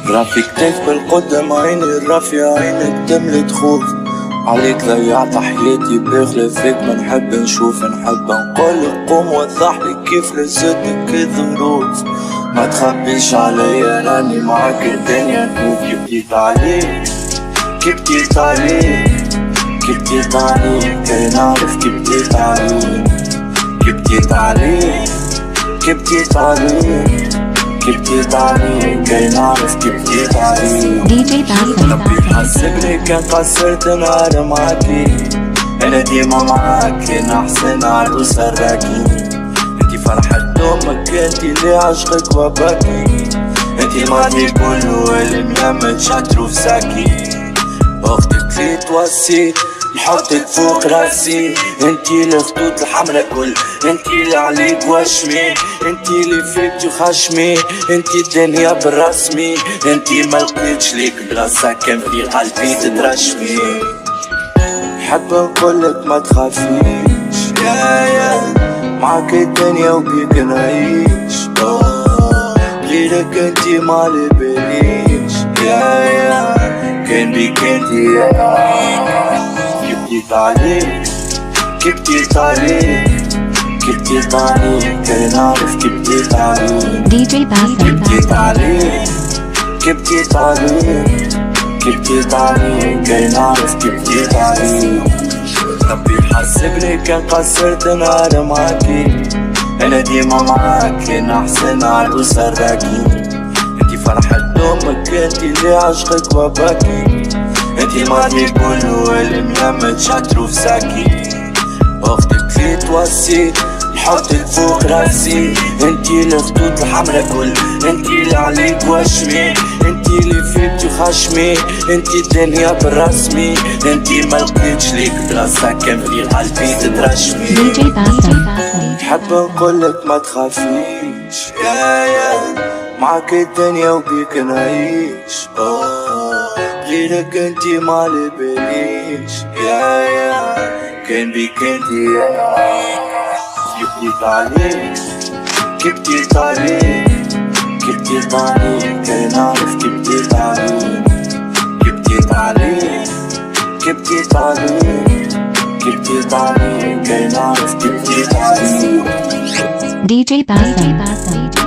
رافي كتيف بالقدام عيني الرافية عينك تملي تخوف عليك ضيعت حياتي بخلاف فيك ما نحب نشوف نحب نقولك قوم وضحلي كيف لزتك الظروف ما تخبيش عليا راني معاك الدنيا نفوت كبتيت عليك كبتيت عليك كبتيت عليك كي نعرف كبتيت عليك كبتيت عليك كبتيت عليك كبتيت عليك كي نعرف كبتيت عليك DJ Bassam. ربي حسبني كان قصرت نهار معاكي انا ديما معاكي نحسن عروس الراكي انتي فرحة دومك انتي اللي عشقك وباكي انتي الماضي كله اللي ملمت شاطرو في ساكي اختك اللي توصي نحطك فوق راسي انتي الخطوط الحمرا كل انتي اللي عليك وشمي انتي اللي فيك وخشمي انتي الدنيا بالرسمي انتي ملقيتش ليك بلاصة كان في قلبي تترشمي حب نقولك ما تخافيش يا معاك الدنيا وبيك نعيش غيرك انتي مالي باليش يا كان بيك انتي كبتيت عليك كبتيت عليك كبتيت عليك كي نعرف كبتيت عليك DJ Bassam. كبتيت عليك كبتيت عليك كبتيت عليك كي نعرف كبتيت عليك ربي حسبني كان قصرت نهار معاكي انا ديما معاكي نحسن عروس الراكي انتي فرحة دومك انتي اللي عشقك وباكي انتي الماضي كله اللي ملمت شاطرو في ساكي اختك اللي توصي نحطك فوق راسي انتي الخطوط الحمرا كل انتي اللي عليك وشمي انتي اللي فيك وخشمي انتي الدنيا بالرسمي انتي ملقيتش ليك بلاصة كان في قلبي تترشمي DJ Bassam. حب نقولك ما تخافيش يا معاك الدنيا وبيك نعيش غيرك انتي مالي باليش يا كان بيك انتي كبتيت عليك كبتيت عليك كبتيت عليك كي نعرف كبتيت عليك كبتيت عليك كبتيت عليك كبتيت عليك كي نعرف كبتيت عليك DJ Bassam.